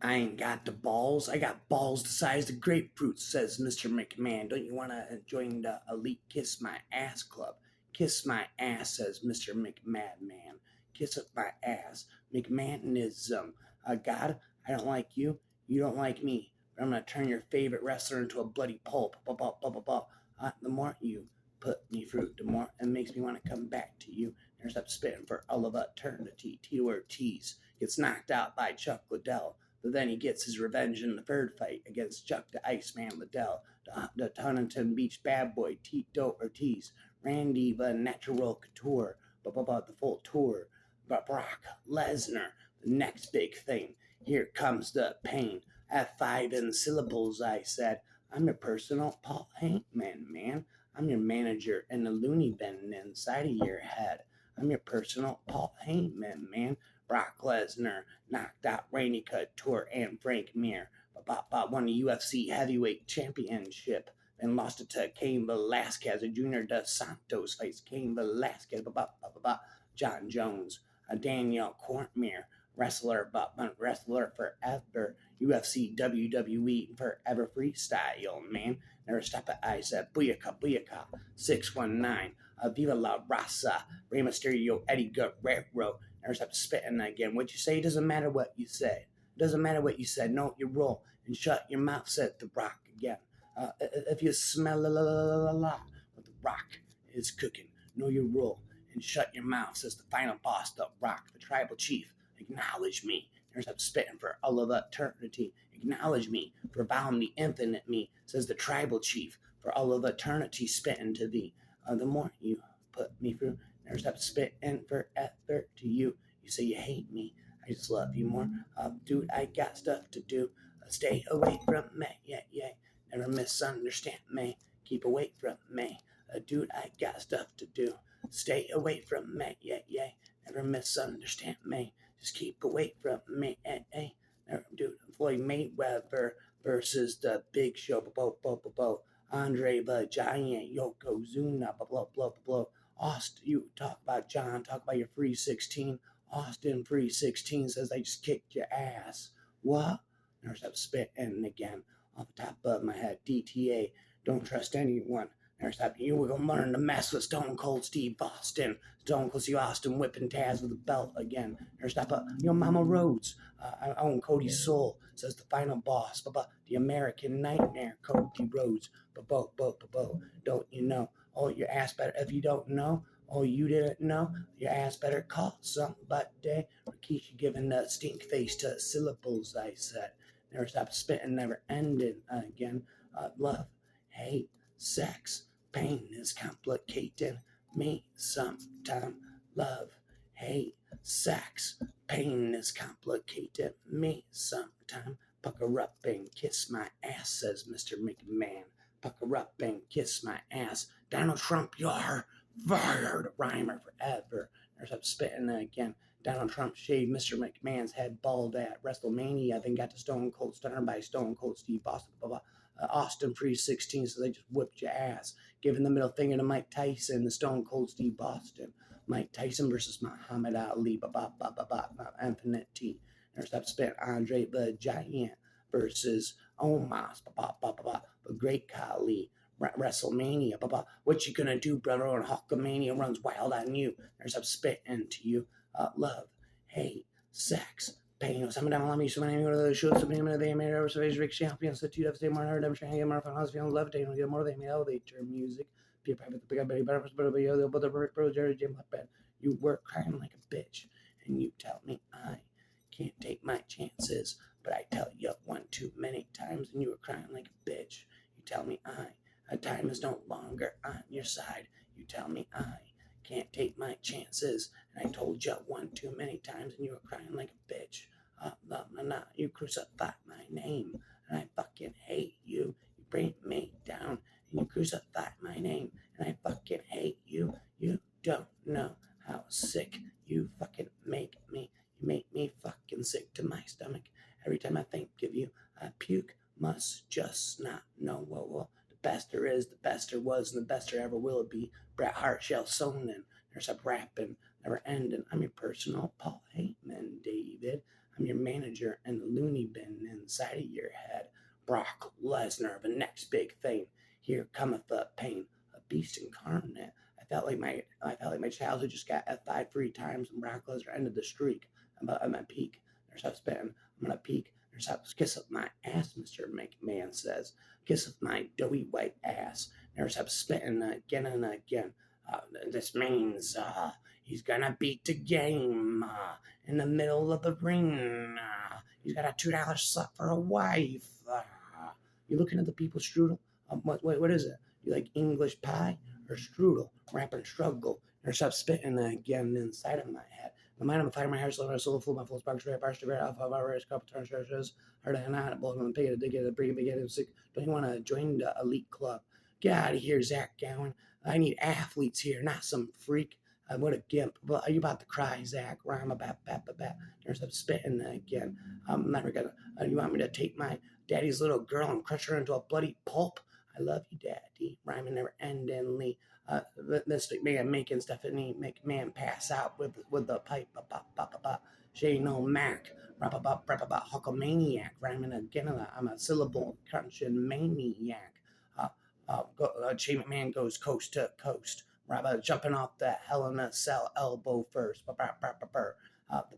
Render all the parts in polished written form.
I ain't got the balls. I got balls the size of grapefruit, says Mr. McMahon. Don't you want to join the elite Kiss My Ass Club? Kiss my ass, says Mr. McMahon. Kiss up my ass. McMahonism. God, I don't like you. You don't like me. But I'm going to turn your favorite wrestler into a bloody pulp. The more you put me through, the more it makes me want to come back to you. There's up spitting for all of eternity. Tito Ortiz gets knocked out by Chuck Liddell. But then he gets his revenge in the third fight against Chuck the Iceman Liddell, the Huntington Beach bad boy, Tito Ortiz, Randy the Natural Couture, the full tour, but Brock Lesnar, the next big thing. Here comes the pain. At 5 in syllables, I said, I'm your personal Paul Heyman, man. I'm your manager and the loony bin inside of your head. I'm your personal Paul Heyman, man. Brock Lesnar knocked out Randy Couture and Frank Mir, but won the UFC heavyweight championship, then lost it to Cain Velasquez. Junior Dos Santos fights Cain Velasquez. John Jones, Daniel Cormier, wrestler forever. UFC, WWE, forever freestyle, man. Never stop it. I said, booyaka, 619, Viva la Raza, Rey Mysterio, Eddie Guerrero. Never stop spitting again. What you say doesn't matter what you say. Doesn't matter what you said. Know your role and shut your mouth, said The Rock again. If you smell what The Rock is cooking, know your role and shut your mouth, says the final boss, The Rock, the tribal chief. Acknowledge me. There's up spitting for all of eternity. Acknowledge me for vowing the infinite me, says the tribal chief, for all of eternity spitting to thee. The more you put me through, there's up spitting forever to you. You say you hate me. I just love you more. Dude, I got stuff to do. Stay away from me. Yeah. Never misunderstand me. Keep away from me. Dude, I got stuff to do. Stay away from me. Yeah. Never misunderstand me. Just keep away from me. Dude, Floyd Mayweather versus the Big Show. Andre the Giant, Yokozuna, Austin, you talk about John, talk about your free 16. Austin free 16 says I just kicked your ass. What? There's up spitting again off the top of my head. DTA, don't trust anyone. There's up. You were going to learn to mess with Stone Cold Steve Austin. Stone Cold Steve Austin whipping Taz with a belt again. There's up. Your Mama Rhodes. I own Cody's soul, says the final boss. The American Nightmare, Cody Rhodes. Don't you know? Oh, your ass better. If you don't know, oh, you didn't know, your ass better call somebody. Rikishi giving the stink face to syllables, I said. Never stop spitting, never ending again. Love, hate, sex, pain is complicated me sometime. Love, hate, sex, pain is complicated me sometime. Pucker up and kiss my ass, says Mr. McMahon. Pucker up and kiss my ass. Donald Trump, you're fired. Rhymer forever. There's up spitting again. Donald Trump shaved Mr. McMahon's head bald at WrestleMania, then got to Stone Cold Stunner by Stone Cold Steve Austin. Austin free 16, so they just whipped your ass. Giving the middle finger to Mike Tyson, the Stone Cold Steve Austin. Mike Tyson versus Muhammad Ali. Infinite T. There's up spit Andre the Giant versus Omos. The Great Khali. WrestleMania. What you gonna do, brother? When Hulkamania runs wild on you. There's up spit into you. Love, hate, sex, pain. Some of them allow me so many of the shows. Some of them made over surveys, Rick Champions, the two of the more hard, I'm trying to get more fun. Hospital love, they don't get more. They made elevator music. Be a private, big, but the pro Jerry Jim Bed. You were crying like a bitch, and you tell me I can't take my chances, but I tell you one too many times, and you were crying like a bitch. You tell me time is no longer on your side. You tell me I can't take my chances, and I told you one too many times, and you were crying like a bitch. You crucify my name, and I fucking hate you. You bring me down, and you crucify my name, and I fucking hate you. You don't know how sick you fucking make me. You make me fucking sick to my stomach. Every time I think of you, I puke. Must just not know. Well, the best there is, the best there was, and the best there ever will be. Bret Hart, Shell Sonnen. There's a rapping, never ending. I'm your personal Paul Heyman, David. I'm your manager and the loony been inside of your head. Brock Lesnar, the next big thing. Here cometh the pain, a beast incarnate. I felt like my childhood just got F5 3 times, and Brock Lesnar ended the streak. I'm at my peak. There's how spitting. I'm gonna peak. There's how kiss up my ass, Mr. McMahon says. Kiss up my doughy white ass. There's how spitting again and again. This means he's gonna beat the game in the middle of the ring. He's got a $2 slap for a wife. You looking at the people strudel? What is it? You like English pie or strudel? Rap and struggle. There's up spitting again inside of my head. My mind, I'm a fighter, my hair, slow, my soul, full, my full spark, straight, bar, straight, alpha, virus, couple turns, hard and not, both of them, pay it, dig it, bring it, sick. Don't you want to join the elite club? Get out of here, Zach Gowen. I need athletes here, not some freak. What a gimp. Well, are you about to cry, Zach? Rhyme about bat. There's some spitting again. I'm never gonna. You want me to take my daddy's little girl and crush her into a bloody pulp? I love you, Daddy. Rhyming never endingly. This McMahon making Stephanie McMahon pass out with the pipe. Shane O'Mac. Hulkamaniac. Rhyming again. I'm a syllable crunching maniac. Shane McMahon goes coast to coast. Jumping off the Hell in a Cell elbow first. The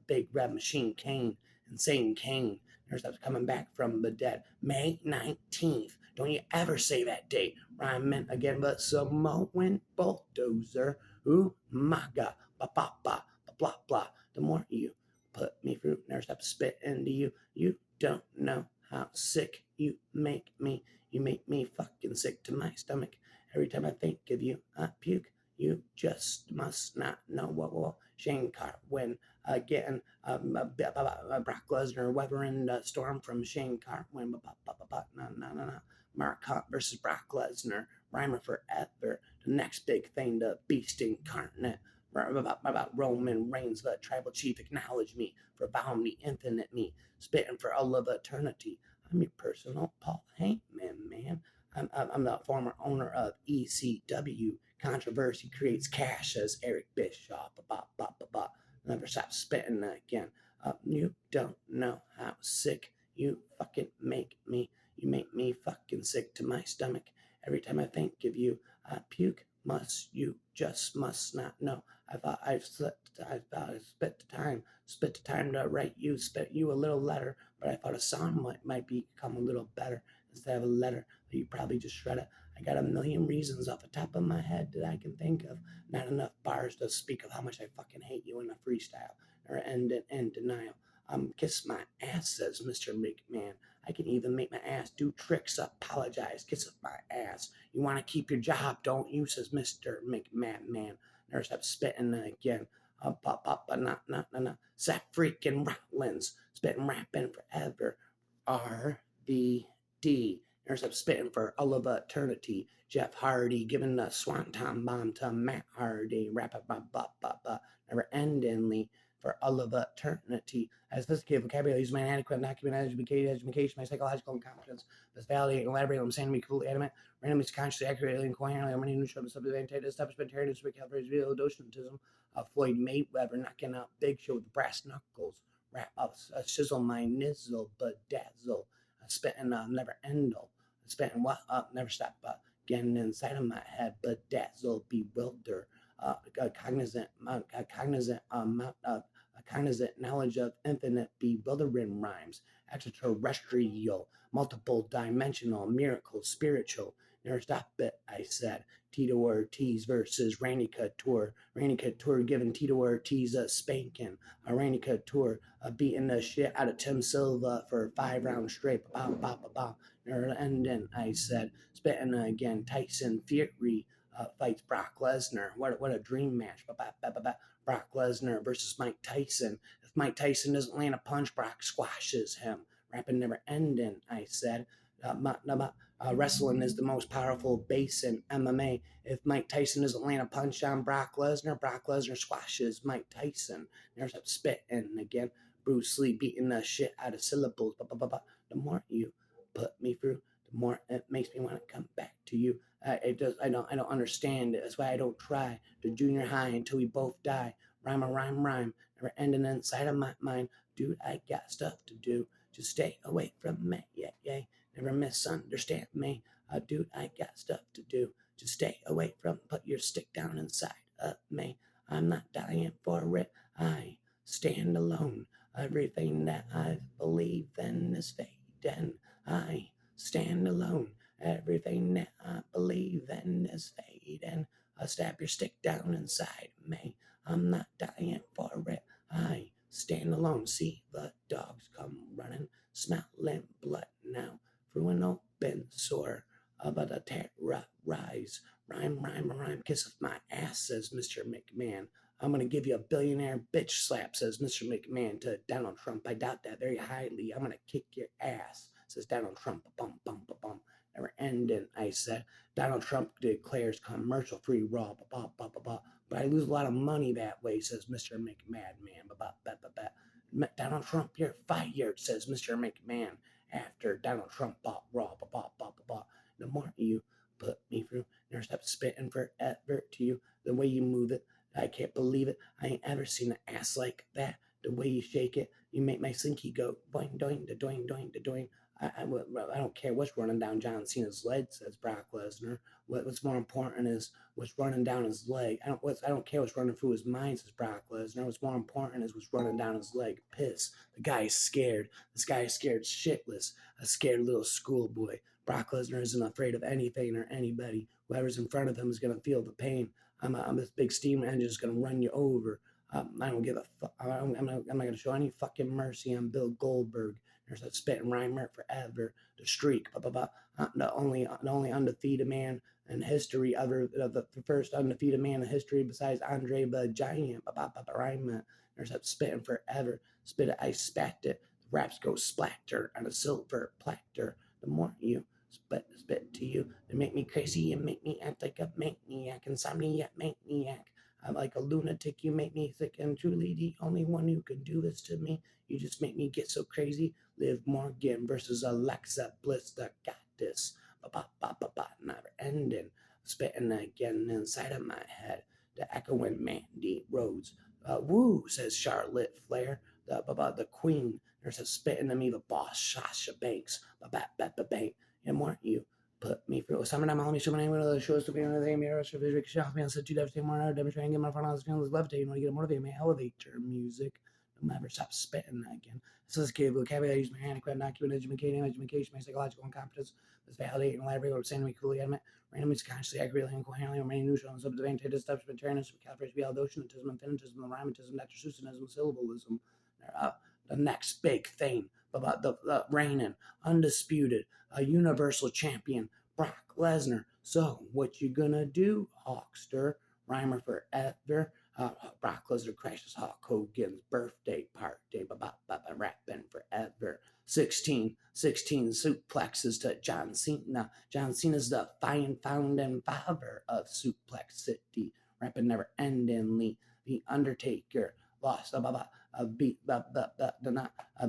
big red machine Kane. Insane Kane. There's that coming back from the dead. May 19th. Don't you ever say that date. Rhyming again, but Samoan bulldozer. Ooh, my God. Blah. The more you put me through, there's that spit into you. You don't know how sick you make me. You make me fucking sick to my stomach. Every time I think of you, I puke. You just must not know what Shane Carwin again. Brock Lesnar weathering the storm from Shane Carwin. No. Mark Hunt versus Brock Lesnar. Rhymer forever. The next big thing, the beast incarnate. About Roman Reigns, the tribal chief, acknowledge me for vowing the infinite me, spitting for all of eternity. I'm your personal Paul Heyman, man. I'm the former owner of ECW. Controversy creates cash, says Eric Bischoff. Never stop spitting again. You don't know how sick you fucking make me. You make me fucking sick to my stomach. Every time I think of you, I puke. You just must not know. I thought I spit the time to write you, spit you a little letter, but I thought a song might become a little better instead of a letter. But you probably just shred it. I got a million reasons off the top of my head that I can think of. Not enough bars to speak of how much I fucking hate you in a freestyle or end in denial. Kiss my ass, says Mr. McMahon. I can even make my ass do tricks, apologize, kiss up my ass. You want to keep your job, don't you, says Mr. McMahon. There's that spitting again. No. Seth freaking Rollins, spitting rapping forever. RVD. There's that spitting for all of eternity. Jeff Hardy giving the swanton bomb to Matt Hardy. Rap never endingly for all of eternity. I sophisticated vocabulary, use my inadequate document education, my psychological incompetence, this validate and elaborate on saying to be completely adamant, randomly, consciously, accurately, incoherently, on many neutral, subject, establishmentarianism, recalibration, docentism, Floyd Mayweather knocking out Big Show with brass knuckles, rap up, sizzle my nizzle, bedazzle, spitting never endle, spitting what up, never stop, getting inside of my head, bedazzle, bewilder, cognizant knowledge of infinite bewildering rhymes, extraterrestrial, multiple dimensional, miracle, spiritual. Never stop it, I said. Tito Ortiz versus Randy Couture. Randy Couture giving Tito Ortiz a spanking. Randy Couture beating the shit out of Tim Silva for 5 rounds straight. Never ending, I said. Spitting again. Tyson Fury fights Brock Lesnar. What a dream match. Brock Lesnar versus Mike Tyson. If Mike Tyson doesn't land a punch, Brock squashes him. Rapping never ending, I said. Wrestling is the most powerful base in MMA. If Mike Tyson doesn't land a punch on Brock Lesnar squashes Mike Tyson. There's that spitting again. Bruce Lee beating the shit out of syllables. The more you put me through, the more it makes me want to come back to you. I don't understand it. That's why I don't try to junior high until we both die. Rhyme, never ending inside of my mind. Dude, I got stuff to do. Just stay away from me, yeah, yeah. Never misunderstand me. Dude, I got stuff to do. Just stay away from, put your stick down inside of me. I'm not dying for it. I stand alone. Everything that I believe in is fading. I stand alone. Everything that I believe in is fading. Stab your stick down inside me. I'm not dying for it. I stand alone. See the dogs come running, smelling blood now through an open sore. But a terrorize. Rhyme, kiss of my ass, says Mr. McMahon. I'm gonna give you a billionaire bitch slap, says Mr. McMahon to Donald Trump. I doubt that very highly. I'm gonna kick your ass, says Donald Trump. Bum, bum, bum, bum. Never ending, I said. Donald Trump declares commercial free Raw, but I lose a lot of money that way, says Mr. McMahon. Donald Trump, you're fired, says Mr. McMahon after Donald Trump bought Raw. The more you put me through, never stop spitting forever to you. The way you move it, I can't believe it. I ain't ever seen an ass like that. The way you shake it, you make my slinky go boing, doing, da doing, da doing. I don't care what's running down John Cena's leg, says Brock Lesnar. What's more important is what's running down his leg. I don't care what's running through his mind, says Brock Lesnar. What's more important is what's running down his leg. Piss. The guy is scared. This guy is scared shitless. A scared little schoolboy. Brock Lesnar isn't afraid of anything or anybody. Whoever's in front of him is going to feel the pain. I'm this big steam engine just going to run you over. I don't give a fuck. I'm not going to show any fucking mercy on Bill Goldberg. There's that spitting rhymer forever. The streak. The only undefeated man in history, the first undefeated man in history besides Andre the Giant. Rhymer. There's that spitting forever. Spit it, I spat it. The raps go splatter on a silver platter. The more you spit to you, they make me crazy. You make me act like a maniac. Insomniac, maniac. I'm like a lunatic. You make me sick, and truly the only one who could do this to me. You just make me get so crazy. Liv Morgan versus Alexa Bliss, the goddess. Never ending. Spitting again inside of my head. The echoing Mandy Rhodes. Woo, says Charlotte Flair. The queen. There's a spitting to me, the boss, Sasha Banks. Bang. And weren't you? Put me through. Summertime, I'll show my name. One of the shows to be another thing. Mirror, so Rick Shelf, man, said 2 devastating more. Demonstrating, get my front on the screen. Levitate. When I get motivated, may elevate your music. Don't ever stop spitting again. This is a vocabulary. I use my hand, quite not keeping education, my psychological incompetence. This validate and elaborate or saying to me clearly admit. Randomly, consciously, accurately, incoherently, or many neutral and subject anti-deception, calibration, validation, infinitism, rhymatism, Dr. Seussianism, syllabalism. The next big thing about the reigning, undisputed, a universal champion, Brock Lesnar. So, what you gonna do, Hawkster? Rhymer forever. Brock Lesnar crashes Hulk Hogan's birthday party. Rapping forever. 16 suplexes to John Cena. John Cena's the founding father of Suplex City. Rapping never endingly. The Undertaker lost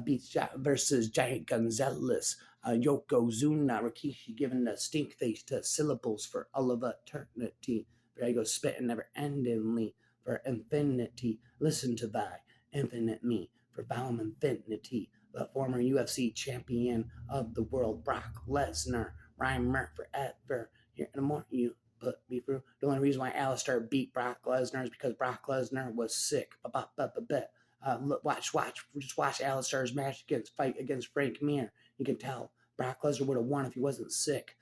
Beats versus Giant Gonzalez. Yokozuna, Rikishi giving the stink face to syllables for all of eternity. There I go spitting never endingly for infinity. Listen to thy infinite me for Valum Infinity. The former UFC champion of the world, Brock Lesnar. Rhymer forever. Here in the morning you put me through. The only reason why Alistair beat Brock Lesnar is because Brock Lesnar was sick. Just watch Alistair's fight against Frank Mir. You can tell Brock Lesnar would have won if he wasn't sick.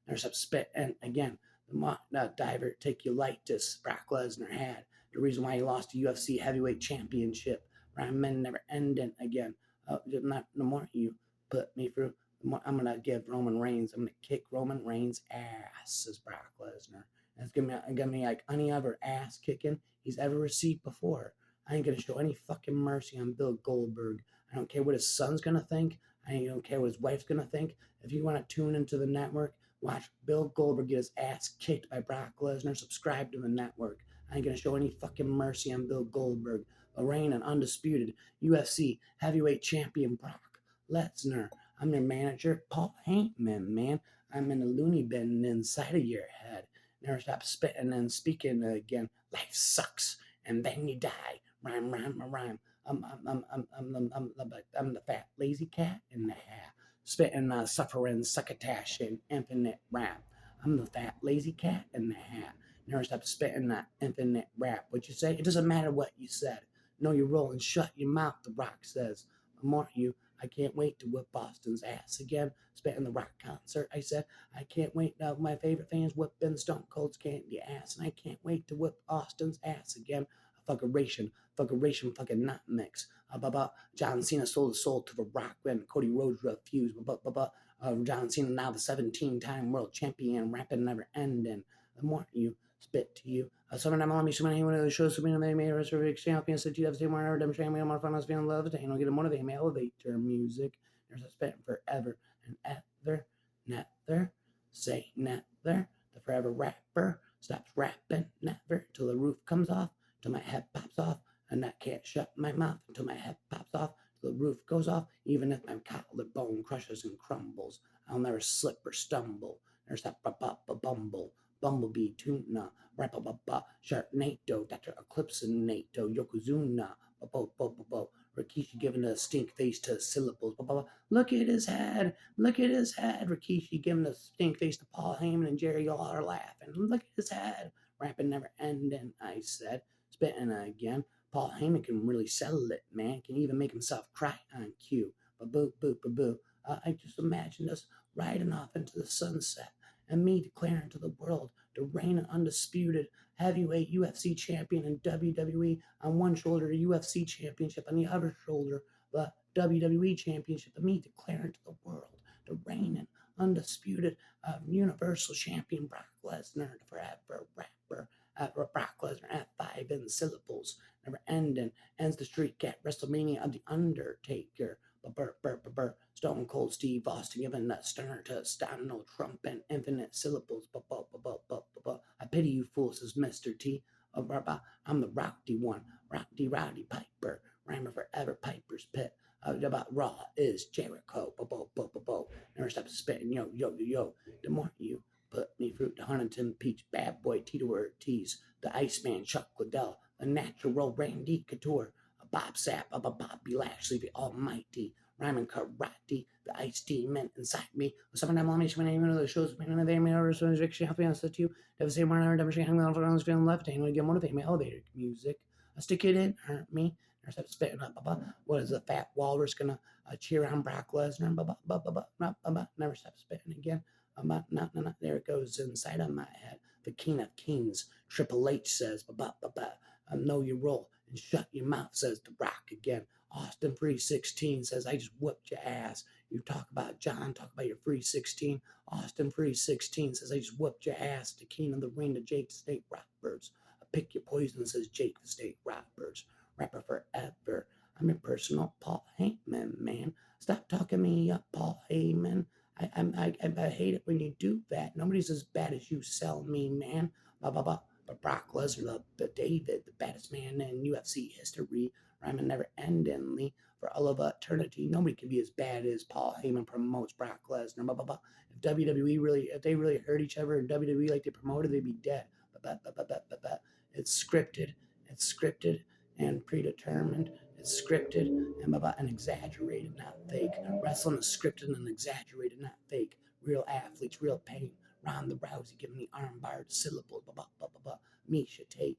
There's some spit, and again, the diverticulitis Brock Lesnar had. The reason why he lost the UFC heavyweight championship. Rhyme never ending again. The more you put me through, the more I'm gonna give Roman Reigns. I'm gonna kick Roman Reigns' ass, says Brock Lesnar. And it's gonna be like any other ass kicking he's ever received before. I ain't gonna show any fucking mercy on Bill Goldberg. I don't care what his son's gonna think. I don't care what his wife's gonna think. If you want to tune into the network, watch Bill Goldberg get his ass kicked by Brock Lesnar. Subscribe to the network. I ain't gonna show any fucking mercy on Bill Goldberg. The reign and undisputed UFC heavyweight champion Brock Lesnar. I'm your manager, Paul Heyman, man. I'm in the loony bin inside of your head. Never stop spitting and speaking again. Life sucks, and then you die. Rhyme. I'm the fat lazy cat in the hat, spitting suffering succotash and infinite rap. I'm the fat lazy cat in the hat. Never stop spitting that infinite rap. What you say? It doesn't matter what you said. Know your role and shut your mouth. The Rock says. More you. I can't wait to whip Boston's ass again. Spitting the Rock concert. I said. I can't wait. Now my favorite fans whipping Stone Cold's candy ass, and I can't wait to whip Austin's ass again. Fuckeration, fucking not mix. John Cena sold his soul to the Rock when Cody Rhodes refused. John Cena now the 17-time world champion, rapping never ending. The more you spit to you. Someone I'm on me, someone anyone of the shows, someone they made a reservation champion, so you have to say more, demonstrating me on my fun, I was feeling love, and I'll get them one of them, elevate your music. There's a spit forever and ever, never, say never. The forever rapper stops rapping, never, till the roof comes off, till my head pops off, and I can't shut my mouth until my head pops off, till the roof goes off, even if my collarbone crushes and crumbles. I'll never slip or stumble. There's that bumble. Bumblebee, tuna, Rappa, Sharknado, Dr. Eclipsinato, Yokozuna, Rikishi giving a stink face to syllables. Look at his head. Rikishi giving a stink face to Paul Heyman and Jerry Lawler laughing. Look at his head. Rapping never ending, I said. Spitting again. Paul Heyman can really settle it, man. Can even make himself cry on cue. Boo. I just imagined us riding off into the sunset and me declaring to the world to reign an undisputed heavyweight UFC champion in WWE on one shoulder, the UFC championship on the other shoulder, the WWE championship, and me declaring to the world to reign an undisputed universal champion Brock Lesnar, the forever rapper. Brock Lesnar at 5 in syllables, never ending, ends the streak at WrestleMania of The Undertaker. Stone Cold Steve Austin giving that stunner to Donald Trump and infinite syllables. I pity you fools, says Mr. T. I'm the rowdy one, rowdy Piper, rhymer forever Piper's Pit. About Raw is Jericho. Never stop spitting, yo. The more you put me fruit to Huntington Peach, Bad Boy Tito Ortiz, the Iceman Chuck Liddell, the Natural Randy Couture, Bob Sapp, Bobby Lashley, the Almighty, rhyming karate, the ice demon inside me. Someone I'm on me, someone even of the shows, man, and they may always restriction, help me on the two. Never say one hour, demonstrating hanging on for on feeling left, and get motivate my elevator music. I stick it in, hurt me. There's that spitting up, what is the fat walrus gonna cheer on Brock Lesnar? Never stop spitting again. There it goes inside of my head. The King of Kings, Triple H says, know your role and shut your mouth, says The Rock again. Austin 316 says, I just whooped your ass. You talk about John, talk about your 316. Austin 316 says, I just whooped your ass. The King of the Ring to Jake the Snake Roberts. Pick your poison, says Jake the Snake Roberts. Rapper forever. I'm your personal Paul Heyman, man. Stop talking me up, Paul Heyman. I hate it when you do that. Nobody's as bad as you sell me, man. But Brock Lesnar, the David, the baddest man in UFC history, rhyming never endingly for all of eternity. Nobody can be as bad as Paul Heyman promotes Brock Lesnar. If WWE if they really hurt each other and WWE like they promoted, they'd be dead. It's scripted and predetermined. It's scripted and exaggerated, not fake. Wrestling is scripted and exaggerated, not fake. Real athletes, real pain. Ronda Rousey giving the armbar syllables. Misha Tate.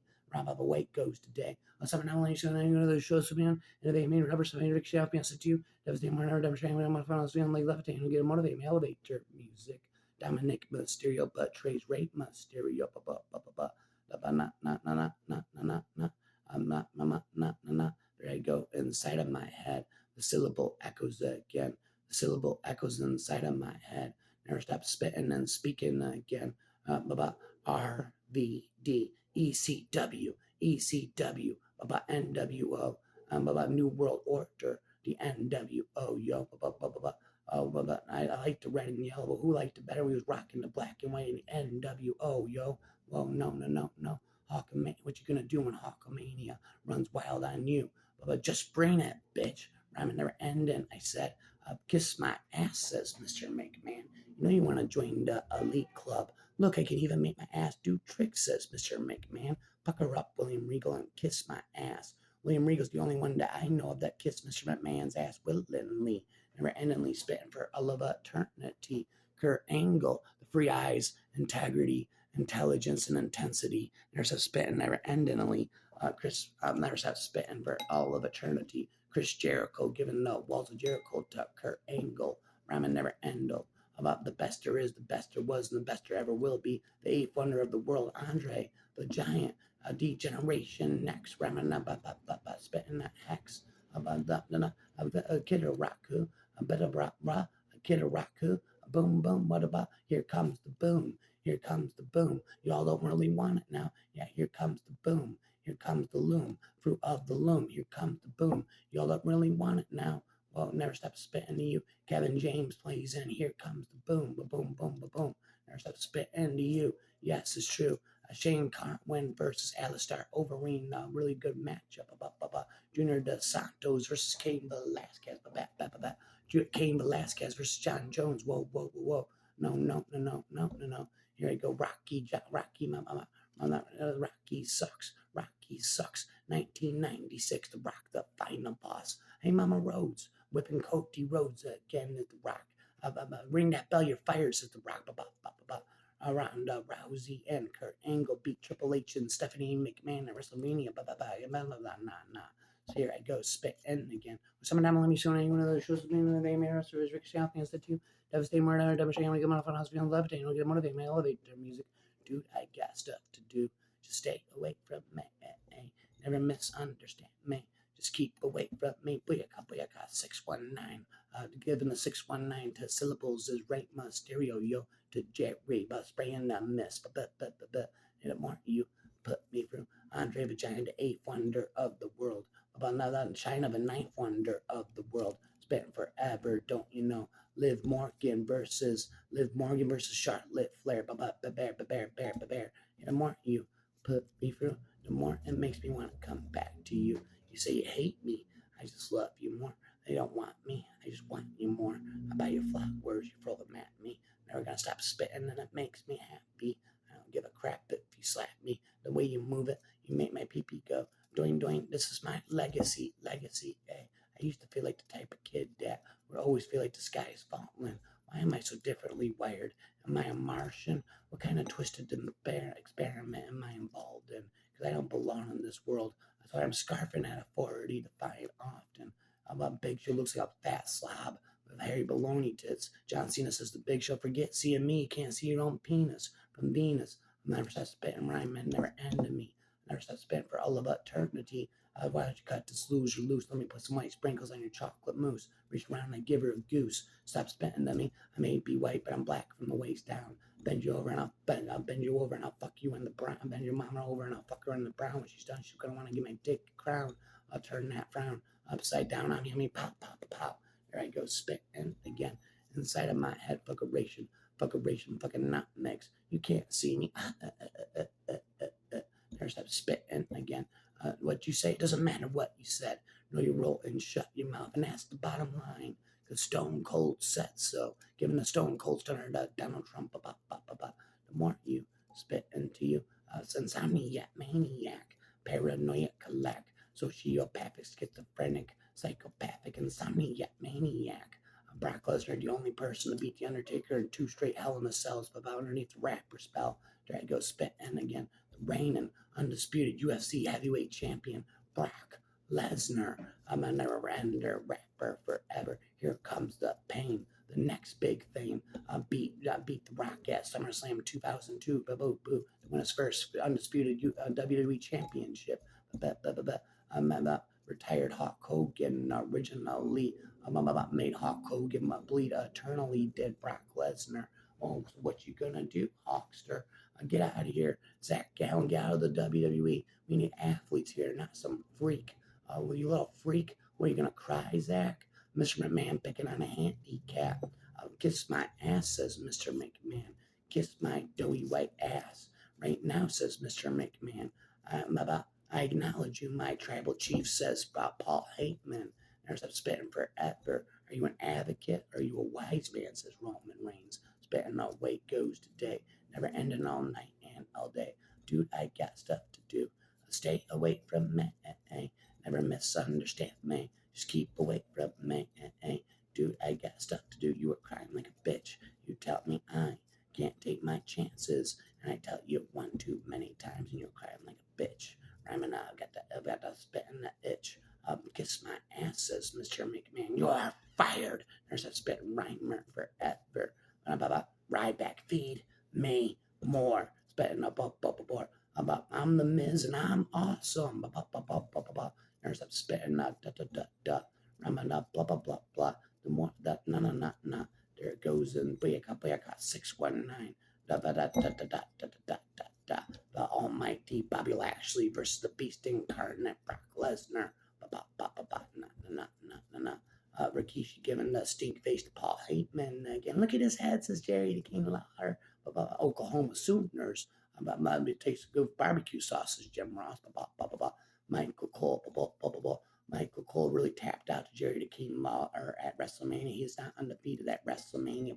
Weight goes today. Something not only should I know the show something and they made rubber something Rick Champion to you. Devastating more demonstrating on my phone. I was feeling like levitating and get a motivate me, elevate your music. Dominic Mysterio, but Trey's Rape Mysterio. There I go inside of my head. The syllable echoes again. The syllable echoes inside of my head. Never stop spitting and speaking again. RVD, ECW, NWO, New World Order, the NWO, yo. I like the red and yellow, but who liked it better? We was rocking the black and white and the NWO, yo. Well, no. Hawkamania, what you gonna do when Hawkamania runs wild on you? But just bring it, bitch. Rhyming never ending, I said. Kiss my ass, says Mr. McMahon. You know you want to join the elite club. Look, I can even make my ass do tricks, says Mr. McMahon. Pucker up, William Regal, and kiss my ass. William Regal's the only one that I know of that kissed Mr. McMahon's ass willingly, never endingly spitting for all of eternity. Kurt Angle, the free eyes, integrity, intelligence, and intensity, never stopped spitting, never endingly. Chris never stopped spitting for all of eternity. Chris Jericho giving the walls of Jericho to Kurt Angle. Ramen never ended about the best there is, the best there was, and the best there ever will be. The eighth wonder of the world, Andre the Giant, a degeneration next. Ramen spitting that hex about the Kid Raku, a bit of a Kid Raku, a boom boom. What about here comes the boom? Here comes the boom. Y'all don't really want it now. Yeah, here comes the boom. Here comes the loom, fruit of the loom. Here comes the boom. Y'all don't really want it now. Well, never stop spitting to you. Kevin James plays in. Here comes the boom, ba boom, boom, ba boom. Never stop spitting to you. Yes, it's true. Shane Cartwin versus Alistair Overeem. Really good matchup. Junior Dos Santos versus Cain Velasquez. Cain Velasquez versus John Jones. Whoa, whoa, whoa, whoa. No. Here I go. Rocky, Rocky sucks. Rocky sucks. 1996, The Rock, the final boss. Hey, Mama Rhodes, whipping Cody Rhodes again at The Rock. Ring that bell, your fire, says The Rock. Ronda Rousey and Kurt Angle beat Triple H and Stephanie McMahon at WrestleMania. So here I go, spit in again. Someone down let me show any one of those shows they made us or is Ricochet off the Institute. Devastating murder, demonstrating when I get my hospital and levitate, don't get motivated, may elevate their music. Dude, I got stuff to do. Just stay away from me. Never misunderstand me. Just keep away from me. Booyaka, 619. Given the 619 to syllables is right stereo, yo, to Jerry, but spraying the mist. It more you put me through. Andre the Giant, the eighth wonder of the world. About now that in China, the ninth wonder of the world. Spent forever, don't you know? Liv Morgan versus Charlotte Flair. Bear. The more you put me through, the more it makes me want to come back to you. You say you hate me, I just love you more. They don't want me, I just want you more. I buy your flowers, you throw them at me. Never gonna stop spitting, and it makes me happy. I don't give a crap if you slap me. The way you move it, you make my pee-pee go. Doing, this is my legacy, eh? I used to feel like the type of kid that would always feel like the sky is falling. Why am I so differently wired? Am I a Martian? What kind of twisted experiment am I involved in? Because I don't belong in this world. That's why I'm scarfing at authority to fight often. I'm a Big Show, looks like a fat slob with hairy baloney tits. John Cena says the Big Show, forget seeing me, can't see your own penis from Venus. I'm never stop spitting rhyme and never end to me. Never stop spitting for all of eternity. Why don't you cut this loose? You're loose. Let me put some white sprinkles on your chocolate mousse. Reach around and give her a goose. Stop spitting to me. I may be white, but I'm black from the waist down. Bend you over and I'll bend you over and I'll fuck you in the brown. Bend your mama over and I'll fuck her in the brown. When she's done, she's gonna want to give my dick a crown. I'll turn that frown upside down on you. I mean, pop. There I go, spitting again. Inside of my head, fuckeration, fucking nutmegs. You can't see me. There's that spitting again. What you say, it doesn't matter what you said. No, you roll and shut your mouth, and that's the bottom line. Because Stone Cold said so. Giving the Stone Cold Stunner to Donald Trump. The more you spit into you, insomniac, maniac, paranoia, collect, sociopathic, schizophrenic, psychopathic, insomniac, maniac. Brock Lesnar, the only person to beat The Undertaker in 2 straight Hell in a Cells, but underneath the rapper spell. There I go, spitting again. The reigning, undisputed UFC heavyweight champion, Brock Lesnar. I'm a never-ender rapper forever. Here comes the pain. The next big thing. Beat The Rock at SummerSlam 2002. To win his first undisputed WWE championship. Retired Hulk Hogan originally. Made Hulk Hogan bleed eternally. Did Brock Lesnar. Oh, so what you gonna do, Hulkster? Get out of here. Zach Gallen, get out of the WWE. We need athletes here, not some freak. You little freak. What, are you going to cry, Zach? Mr. McMahon picking on a handicap. Kiss my ass, says Mr. McMahon. Kiss my doughy white ass. Right now, says Mr. McMahon. I acknowledge you, my tribal chief, says Paul Heyman. There's a spitting forever. Are you an advocate? Or are you a wise man, says Roman Reigns. Spitting away goes today. Never ending all night and all day. Dude, I got stuff to do. Stay away from me. never misunderstand me. Just keep away from me. Dude, I got stuff to do. You were crying like a bitch. You tell me I can't take my chances. And I tell you one too many times and you're crying like a bitch. Rhyming out, I've got to spit in that itch. Kiss my ass, says Mr. McMahon. You are fired. There's a spit rhymer forever. Ride back, feed me more. Spitting up, I'm the Miz and I'm awesome. There's a spitting up, rhyming up, blah, blah, blah, blah. The more that, no. There it goes in, booyaka, 619. Da. The almighty Bobby Lashley versus the Beast Incarnate Brock Lesnar. Rikishi giving the stink face to Paul Heyman again. Look at his head, says Jerry the King Lawler. Oklahoma Sooners. It tastes good barbecue sauce, says Jim Ross. Michael Cole. Michael Cole really tapped out to Jerry the King Lawler at WrestleMania. He's not undefeated at WrestleMania.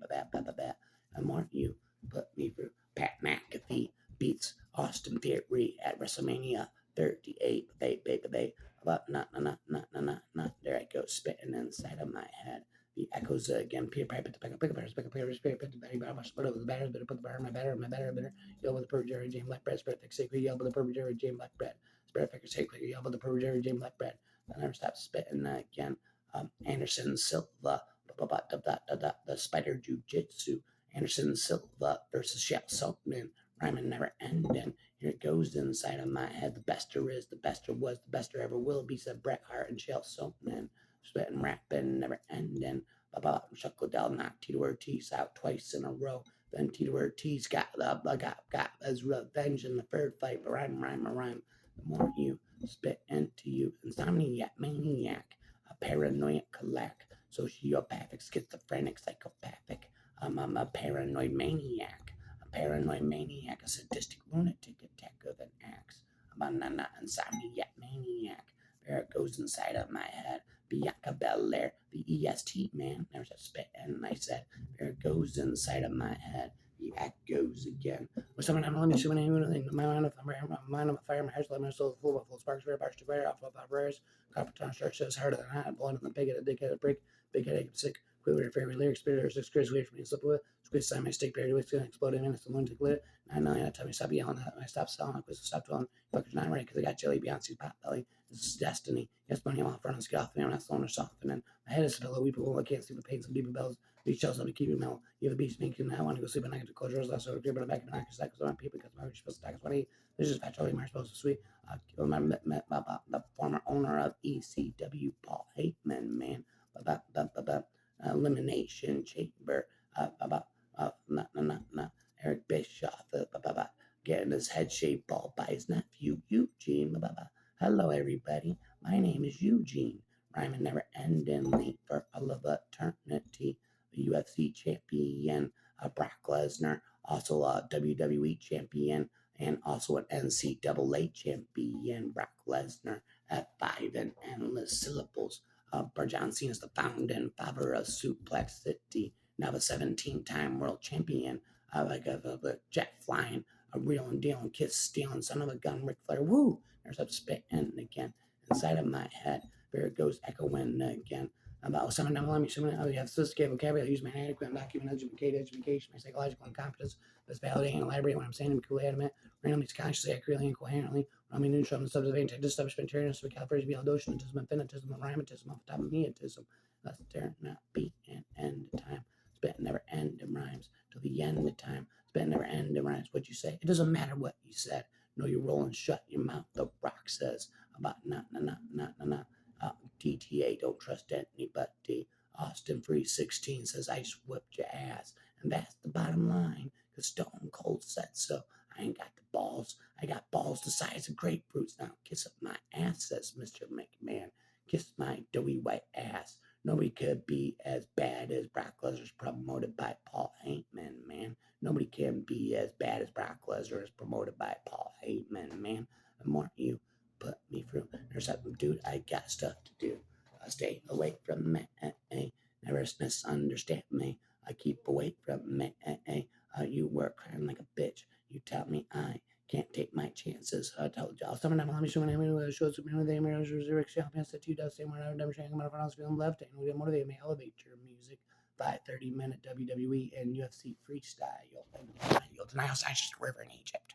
And Mark, you put me through. Pat McAfee beats Austin Theory at WrestleMania 38. There I go, spitting inside of my head. The echoes again. Pick up, yell with the purge Jerry James Black Bread, spread thick sacred, yell with the purge Jerry James Black Bread, spread thick sacred, yell with the purge Jerry James Black Bread. I never stop spitting again. Anderson Silva, the Spider Jiu-Jitsu. Anderson Silva versus Shell Soapman. Rhyming never ending. Here it goes inside of my head. The best there is, the best there was, the best there ever will be, said Bret Hart and Shell Soapman. Spitting, rapping, never ending. Chuck Liddell knocked Tito Ortiz out twice in a row. Then Tito Ortiz got his revenge in the third fight. But rhyme. The more you spit into you, insomniac, maniac, a paranoid collect, sociopathic, schizophrenic, psychopathic. I'm a paranoid maniac. A sadistic lunatic attack of an axe. I'm an insomniac maniac. There it goes inside of my head. Bianca Belair, the EST man. There's a spit, and I said, there it goes inside of my head. The act goes again. With someone I'm let me see when anything. My mind of fire, my heart's let my soul full of sparks, very parched to fire, off of prayers. Copperton starts says harder than hot, blood in the pig at a dick at a break, big headache, sick. Quiver, fairy lyrics, spirit, or 6 crazy away from me, slip away. Squeeze side my steak, berry, whiskey, exploding in, it's the lunatic lit. 9 tell me stop yelling, I stop selling, I stop dwelling. Fuckers not ready because I got jelly, Beyonce's pot belly. This is destiny. Yes, money, I'm off front and get off me, I'm not slowing or softening. My head is a pillow, we people, I can't sleep with pain, some deeper bells. These shells let me keep you mellow. You have a beast making, I want to go sleep and I get to close yours, last over here, but I'm back in the knockers, because I'm people, because my supposed to attack us 20. This is fat jelly, my supposed to sweet. The former owner of ECW, Paul Heyman, man. Elimination Chamber. Eric Bischoff. Getting his head shaved bald by his nephew, Eugene. Hello, everybody. My name is Eugene. Rhyming never endingly for all of eternity. The UFC champion, Brock Lesnar. Also a WWE champion and also an NCAA champion, Brock Lesnar, at 5 and endless syllables. John Cena is the founder and father of Suplex City, now the 17-time world champion, a jet flying, a real and dealing, kiss stealing, son of a gun, Ric Flair. Woo! There's a spit in again inside of my head. There it goes echoing again. About someone down below me, you have sophisticated vocabulary, I use my adequate document education, my psychological incompetence, that's validating and elaborate when I'm saying I'm coolly adamant, randomly, consciously, accurately, and coherently, when I'm neutral on the subject of anti-establishmentarianism, California, beyond-oceanism, infinitism, rhymatism, off the top of meatism, thus there not be an end of time. Spit never end in rhymes till the end of time. Spit never end in rhymes. What'd you say? It doesn't matter what you said. No, you're rolling shut your mouth. The Rock says about nah. DTA, don't trust anybody. Austin 316 says I just whipped your ass. And that's the bottom line. Because Stone Cold said so. I ain't got the balls. I got balls the size of grapefruits. Now kiss up my ass, says Mr. McMahon. Kiss my doughy white ass. Nobody could be as bad as Brock Lesnar's promoted by Paul Heyman, man. Nobody can be as bad as Brock Lesnar is promoted by Paul Heyman, man. The more you put me through, there's something, dude, I got stuff to do. Stay away from me. Never misunderstand me. I keep away from me. You work crying like a bitch. You tell me I Can't take my chances. I told y'all. Some of them, let me show me shows me when they marriage resurrection. Past the 2 does say when I'm done shaking my front feeling left and we motivate me elevate your music by 30-minute WWE and UFC freestyle. You'll deny Osiris River in Egypt.